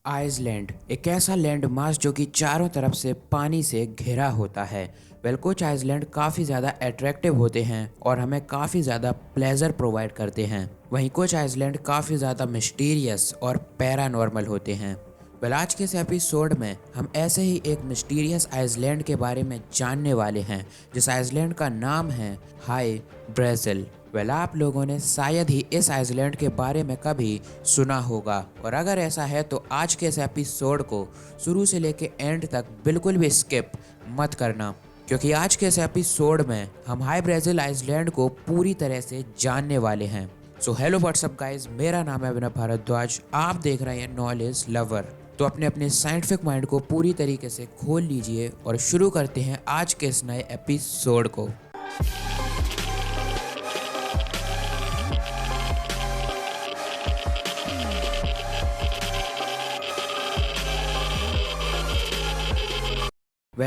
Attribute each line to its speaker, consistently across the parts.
Speaker 1: Iceland एक ऐसा land mass जो कि चारों तरफ से पानी से घिरा होता है। कुछ आइसलैंड काफ़ी ज़्यादा अट्रैक्टिव होते हैं और हमें काफ़ी ज़्यादा प्लेजर प्रोवाइड करते हैं। वहीं कुछ आइसलैंड काफ़ी ज़्यादा मिस्टीरियस और पैरानॉर्मल होते हैं। आज के इस एपिसोड में हम ऐसे ही एक मिस्टीरियस आइसलैंड के बारे में जानने वाले हैं, जिस आइसलैंड का नाम है हाई ब्राज़ील। आप लोगों ने शायद ही इस आइसलैंड के बारे में कभी सुना होगा, और अगर ऐसा है तो आज के इस एपिसोड को शुरू से लेके एंड तक बिल्कुल भी स्किप मत करना, क्योंकि आज के इस एपिसोड में हम हाई ब्राज़ील आइसलैंड को पूरी तरह से जानने वाले हैं। सो हेलो व्हाट्सअप गाइज, मेरा नाम है अभिनव भारद्वाज, आप देख रहे हैं नॉलेज लवर। तो अपने अपने साइंटिफिक माइंड को पूरी तरीके से खोल लीजिए और शुरू करते हैं आज के इस नए एपिसोड को।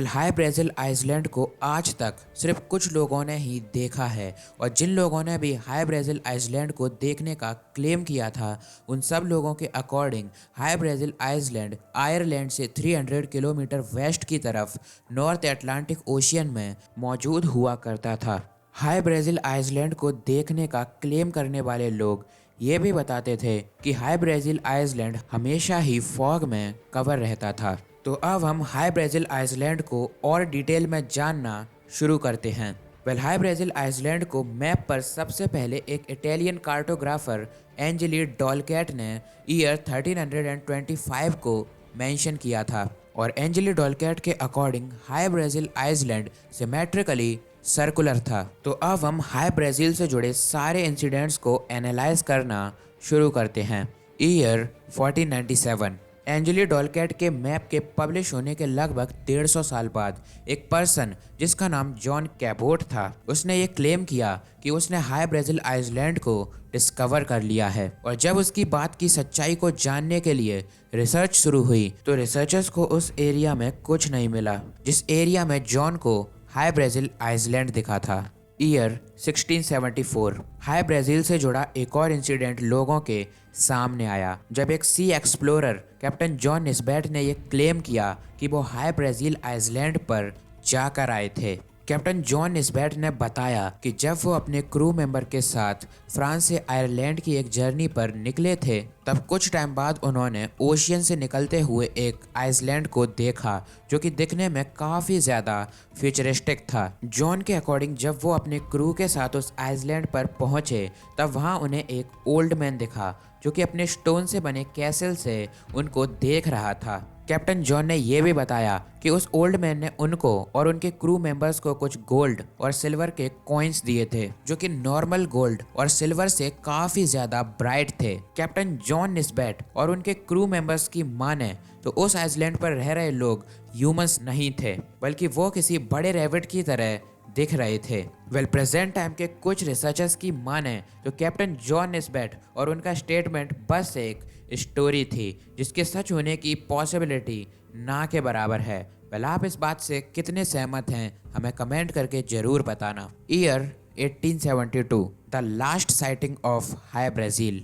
Speaker 1: हाई ब्राज़ील आइसलैंड को आज तक सिर्फ कुछ लोगों ने ही देखा है, और जिन लोगों ने भी हाई ब्राज़ील आइसलैंड को देखने का क्लेम किया था, उन सब लोगों के according Hy Brasil Iceland Ireland से 300 किलोमीटर वेस्ट की तरफ नॉर्थ अटलांटिक ओशियन में मौजूद हुआ करता था। हाई ब्राज़ील आइसलैंड को देखने का क्लेम करने वाले लोग ये भी बताते थे कि हाई ब्राज़ील आइसलैंड हमेशा ही फॉग में कवर रहता था। तो अब हम हाई ब्राज़ील आइसलैंड को और डिटेल में जानना शुरू करते हैं। हाई ब्राज़ील आइसलैंड को मैप पर सबसे पहले एक इटालियन कार्टोग्राफर एंजेली डॉलकैट ने ईयर 1325 को मेंशन किया था, और एंजेली डॉलकैट के according Hy Brasil Iceland symmetrically circular था। तो अब हम हाई ब्राज़ील से जुड़े सारे इंसिडेंट्स को एनालाइज करना शुरू करते हैं। ईयर 1497 एंजेली डॉलकैट के मैप के पब्लिश होने के लगभग 150 साल बाद एक पर्सन जिसका नाम जॉन कैबोट था, उसने ये क्लेम किया कि उसने हाई ब्राज़ील आइसलैंड को डिस्कवर कर लिया है। और जब उसकी बात की सच्चाई को जानने के लिए रिसर्च शुरू हुई तो रिसर्चर्स को उस एरिया में कुछ नहीं मिला जिस एरिया में जॉन को हाई ब्राज़ील आइसलैंड दिखा था। ईयर 1674 हाई ब्राज़ील से जुड़ा एक और इंसिडेंट लोगों के सामने आया, जब एक सी एक्सप्लोरर कैप्टन जॉन निस्बेट ने यह क्लेम किया कि वो हाई ब्राज़ील आइसलैंड पर जाकर आए थे। कैप्टन जॉन निस्बेट ने बताया कि जब वो अपने क्रू मेंबर के साथ फ्रांस से आयरलैंड की एक जर्नी पर निकले थे, तब कुछ टाइम बाद उन्होंने ओशियन से निकलते हुए एक आइसलैंड को देखा जो कि दिखने में काफ़ी ज़्यादा फ्यूचरिस्टिक था। जॉन के अकॉर्डिंग जब वो अपने क्रू के साथ उस आइसलैंड पर पहुंचे, तब वहां उन्हें एक ओल्ड मैन दिखा जो कि अपने स्टोन से बने कैसल से उनको देख रहा था। कैप्टन जॉन ने यह भी बताया कि उस ओल्ड मैन ने उनको और उनके क्रू मेंबर्स को कुछ गोल्ड और सिल्वर के कॉइन्स दिए थे, जो कि नॉर्मल गोल्ड और सिल्वर से काफ़ी ज़्यादा ब्राइट थे। कैप्टन जॉन निस्बेट और उनके क्रू मेंबर्स की माने तो उस आइसलैंड पर रह रहे लोग ह्यूमंस नहीं थे, बल्कि वो किसी बड़े रैबिट की तरह दिख रहे थे। प्रेजेंट टाइम के कुछ रिसर्चर्स की माने तो कैप्टन जॉन निस्बेट और उनका स्टेटमेंट बस एक स्टोरी थी जिसके सच होने की पॉसिबिलिटी ना के बराबर है। आप इस बात से कितने सहमत हैं, हमें कमेंट करके जरूर बताना। Year 1872 the last sighting of Hy Brasil.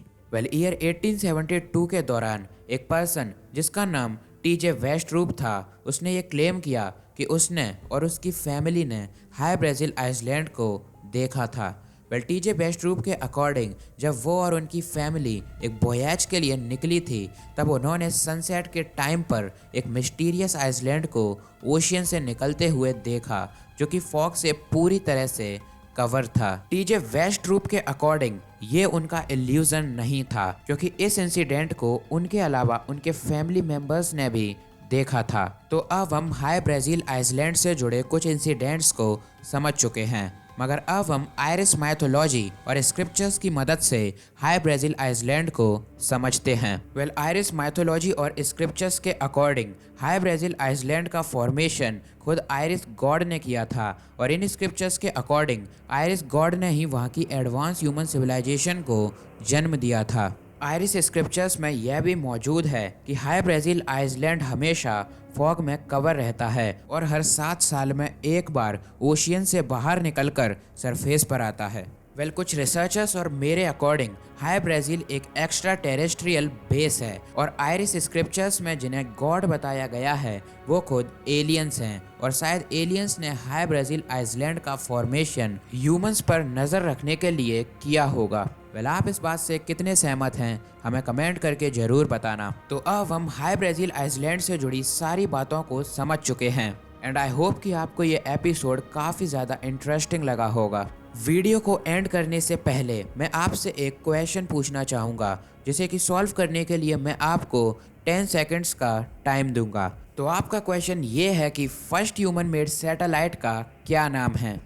Speaker 1: Year 1872 के दौरान एक पर्सन जिसका नाम टीजे वेस्टरूप था, उसने ये क्लेम किया कि उसने और उसकी फैमिली ने हाई ब्राज़ील आइसलैंड को देखा था। टीजे वेस्टरूप के अकॉर्डिंग जब वो और उनकी फैमिली एक वोयाज के लिए निकली थी, तब उन्होंने सनसेट के टाइम पर एक मिस्टीरियस आइसलैंड को ओशियन से निकलते हुए देखा जो कि फॉग से पूरी तरह से कवर था। टीजे वेस्टरूप के अकॉर्डिंग ये उनका इल्यूजन नहीं था, क्योंकि इस इंसिडेंट को उनके अलावा उनके फैमिली मेंबर्स ने भी देखा था। तो अब हम हाई ब्राज़ील आइसलैंड से जुड़े कुछ इंसिडेंट्स को समझ चुके हैं, मगर अब हम आयरिश माइथोलॉजी और स्क्रिप्चर्स की मदद से हाई ब्राज़ील आइसलैंड को समझते हैं। आयरिश माइथोलॉजी और स्क्रिप्चर्स के अकॉर्डिंग हाई ब्राज़ील आइसलैंड का फॉर्मेशन खुद आयरिश गॉड ने किया था, और इन स्क्रिप्चर्स के अकॉर्डिंग आयरिश गॉड ने ही वहाँ की एडवांस ह्यूमन सिविलाइजेशन को जन्म दिया था। आयरिश स्क्रिप्चर्स में यह भी मौजूद है कि हाई ब्राज़ील आइसलैंड हमेशा फॉग में कवर रहता है और हर 7 साल में एक बार ओशियन से बाहर निकलकर सरफेस पर आता है। वेल कुछ रिसर्चर्स और मेरे अकॉर्डिंग हाई ब्राज़ील एक एक्स्ट्रा टेरेस्ट्रियल बेस है और आयरिस स्क्रिप्चर्स में जिन्हें गॉड बताया गया है वो खुद एलियंस हैं और शायद एलियंस ने हाई ब्राज़ील आइसलैंड का फॉर्मेशन ह्यूमंस पर नज़र रखने के लिए किया होगा। वेल आप इस बात से कितने सहमत हैं हमें कमेंट करके ज़रूर बताना। तो अब हम हाई ब्राज़ील आइसलैंड से जुड़ी सारी बातों को समझ चुके हैं एंड आई होप कि आपको ये एपिसोड काफ़ी ज़्यादा इंटरेस्टिंग लगा होगा। वीडियो को एंड करने से पहले मैं आपसे एक क्वेश्चन पूछना चाहूँगा जिसे कि सॉल्व करने के लिए मैं आपको 10 सेकंड्स का टाइम दूंगा। तो आपका क्वेश्चन ये है कि फर्स्ट ह्यूमन मेड सैटेलाइट का क्या नाम है?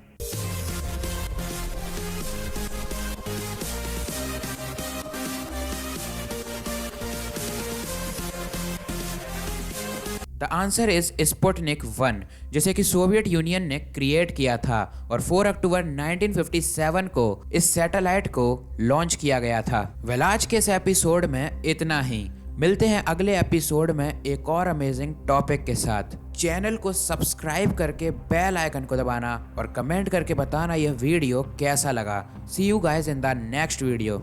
Speaker 1: द आंसर इज स्पुतनिक 1 जिसे कि सोवियत यूनियन ने क्रिएट किया था और 4 अक्टूबर 1957 को इस सैटेलाइट को लॉन्च किया गया था। वेल आज के इस एपिसोड में इतना ही। मिलते हैं अगले एपिसोड में एक और अमेजिंग टॉपिक के साथ। चैनल को सब्सक्राइब करके बेल आइकन को दबाना और कमेंट करके बताना यह वीडियो कैसा लगा। See you guys in the next video.